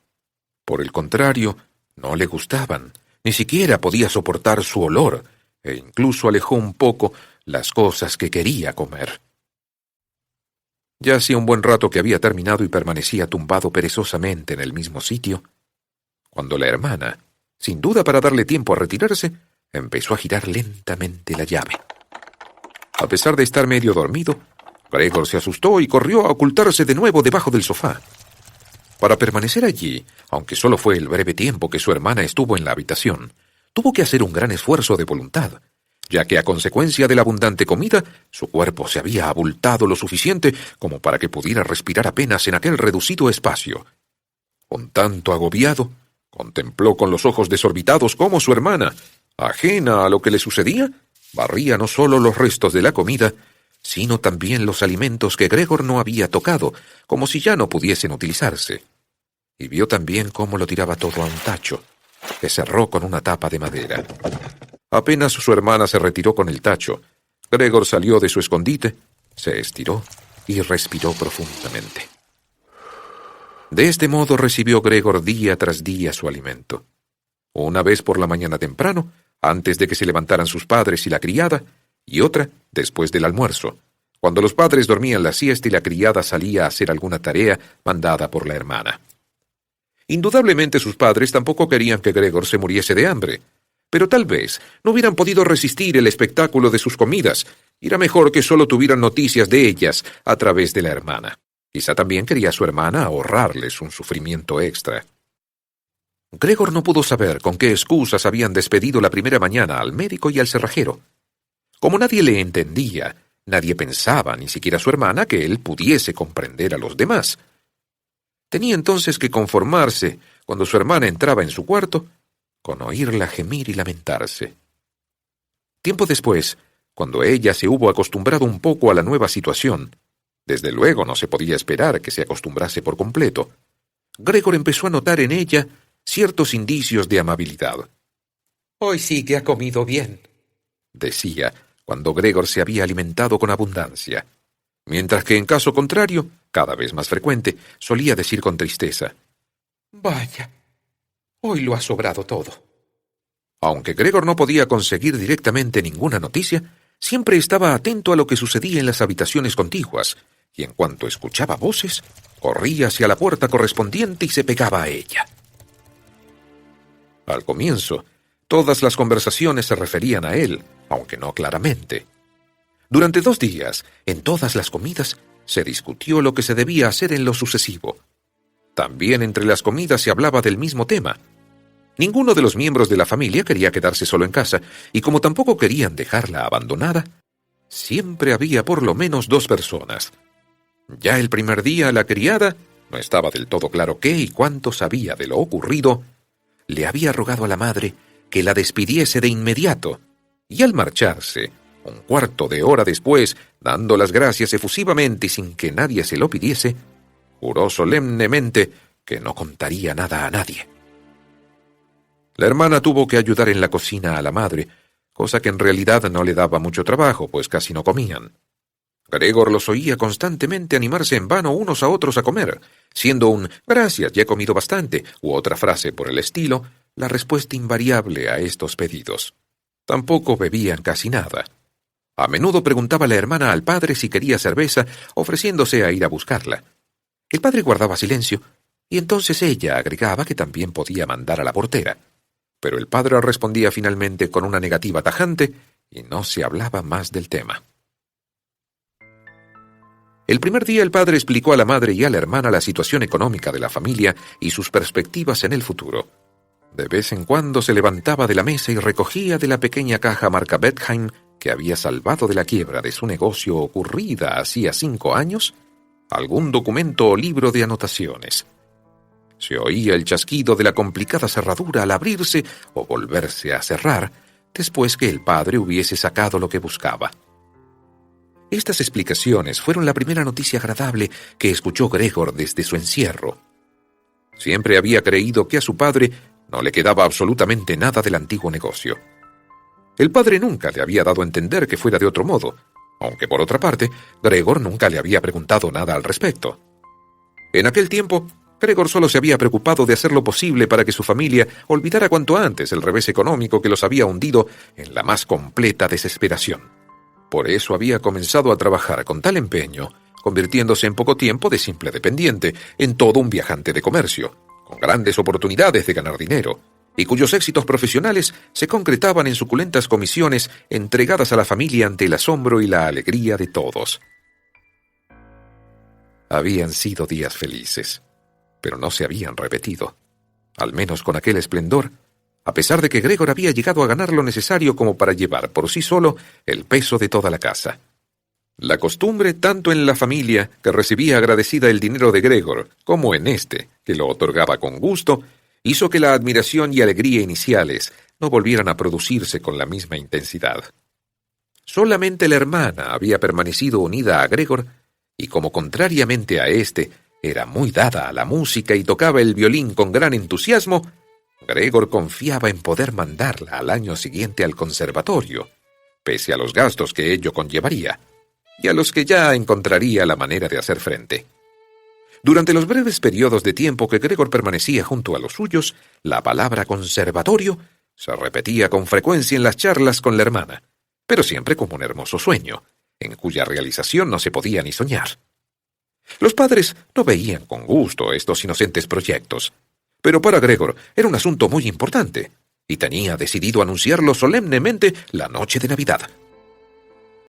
Por el contrario, No le gustaban, ni siquiera podía soportar su olor, e incluso alejó un poco las cosas que quería comer. Ya hacía un buen rato que había terminado y permanecía tumbado perezosamente en el mismo sitio, cuando la hermana, sin duda para darle tiempo a retirarse, empezó a girar lentamente la llave. A pesar de estar medio dormido, Gregor se asustó y corrió a ocultarse de nuevo debajo del sofá. Para permanecer allí, aunque solo fue el breve tiempo que su hermana estuvo en la habitación, tuvo que hacer un gran esfuerzo de voluntad, ya que a consecuencia de la abundante comida, su cuerpo se había abultado lo suficiente como para que pudiera respirar apenas en aquel reducido espacio. Un tanto agobiado, contempló con los ojos desorbitados cómo su hermana, ajena a lo que le sucedía, barría no solo los restos de la comida, sino también los alimentos que Gregor no había tocado, como si ya no pudiesen utilizarse. Y vio también cómo lo tiraba todo a un tacho, que cerró con una tapa de madera. Apenas su hermana se retiró con el tacho, Gregor salió de su escondite, se estiró y respiró profundamente. De este modo recibió Gregor día tras día su alimento. Una vez por la mañana temprano, antes de que se levantaran sus padres y la criada, y otra después del almuerzo, cuando los padres dormían la siesta y la criada salía a hacer alguna tarea mandada por la hermana. Indudablemente sus padres tampoco querían que Gregor se muriese de hambre, pero tal vez no hubieran podido resistir el espectáculo de sus comidas, y era mejor que solo tuvieran noticias de ellas a través de la hermana. Quizá también quería su hermana ahorrarles un sufrimiento extra. Gregor no pudo saber con qué excusas habían despedido la primera mañana al médico y al cerrajero. Como nadie le entendía, nadie pensaba, ni siquiera su hermana, que él pudiese comprender a los demás. Tenía entonces que conformarse, cuando su hermana entraba en su cuarto, con oírla gemir y lamentarse. Tiempo después, cuando ella se hubo acostumbrado un poco a la nueva situación, desde luego no se podía esperar que se acostumbrase por completo, Gregor empezó a notar en ella ciertos indicios de amabilidad. «Hoy sí que ha comido bien», decía, cuando Gregor se había alimentado con abundancia, mientras que en caso contrario, cada vez más frecuente, solía decir con tristeza: «Vaya, hoy lo ha sobrado todo». Aunque Gregor no podía conseguir directamente ninguna noticia, siempre estaba atento a lo que sucedía en las habitaciones contiguas, y en cuanto escuchaba voces, corría hacia la puerta correspondiente y se pegaba a ella. Al comienzo, todas las conversaciones se referían a él, aunque no claramente. Durante 2 días, en todas las comidas, se discutió lo que se debía hacer en lo sucesivo. También entre las comidas se hablaba del mismo tema. Ninguno de los miembros de la familia quería quedarse solo en casa, y como tampoco querían dejarla abandonada, siempre había por lo menos 2 personas. Ya el primer día la criada, no estaba del todo claro qué y cuánto sabía de lo ocurrido, le había rogado a la madre que la despidiese de inmediato, y al marcharse, 1/4 de hora después, dando las gracias efusivamente y sin que nadie se lo pidiese, juró solemnemente que no contaría nada a nadie. La hermana tuvo que ayudar en la cocina a la madre, cosa que en realidad no le daba mucho trabajo, pues casi no comían. Gregor los oía constantemente animarse en vano unos a otros a comer, siendo un «gracias, ya he comido bastante» u otra frase por el estilo, la respuesta invariable a estos pedidos. Tampoco bebían casi nada. A menudo preguntaba la hermana al padre si quería cerveza, ofreciéndose a ir a buscarla. El padre guardaba silencio, y entonces ella agregaba que también podía mandar a la portera. Pero el padre respondía finalmente con una negativa tajante, y no se hablaba más del tema. El primer día el padre explicó a la madre y a la hermana la situación económica de la familia y sus perspectivas en el futuro. De vez en cuando se levantaba de la mesa y recogía de la pequeña caja marca Bethheim, que había salvado de la quiebra de su negocio ocurrida hacía 5 años, algún documento o libro de anotaciones. Se oía el chasquido de la complicada cerradura al abrirse o volverse a cerrar, después que el padre hubiese sacado lo que buscaba. Estas explicaciones fueron la primera noticia agradable que escuchó Gregor desde su encierro. Siempre había creído que a su padre no le quedaba absolutamente nada del antiguo negocio. El padre nunca le había dado a entender que fuera de otro modo, aunque por otra parte, Gregor nunca le había preguntado nada al respecto. En aquel tiempo, Gregor solo se había preocupado de hacer lo posible para que su familia olvidara cuanto antes el revés económico que los había hundido en la más completa desesperación. Por eso había comenzado a trabajar con tal empeño, convirtiéndose en poco tiempo de simple dependiente, en todo un viajante de comercio, con grandes oportunidades de ganar dinero, y cuyos éxitos profesionales se concretaban en suculentas comisiones entregadas a la familia ante el asombro y la alegría de todos. Habían sido días felices, pero no se habían repetido, al menos con aquel esplendor, a pesar de que Gregor había llegado a ganar lo necesario como para llevar por sí solo el peso de toda la casa. La costumbre, tanto en la familia, que recibía agradecida el dinero de Gregor, como en éste, que lo otorgaba con gusto, hizo que la admiración y alegría iniciales no volvieran a producirse con la misma intensidad. Solamente la hermana había permanecido unida a Gregor, y como contrariamente a éste, era muy dada a la música y tocaba el violín con gran entusiasmo, Gregor confiaba en poder mandarla al año siguiente al conservatorio, pese a los gastos que ello conllevaría, y a los que ya encontraría la manera de hacer frente. Durante los breves periodos de tiempo que Gregor permanecía junto a los suyos, la palabra conservatorio se repetía con frecuencia en las charlas con la hermana, pero siempre como un hermoso sueño, en cuya realización no se podía ni soñar. Los padres no veían con gusto estos inocentes proyectos, pero para Gregor era un asunto muy importante, y tenía decidido anunciarlo solemnemente la noche de Navidad.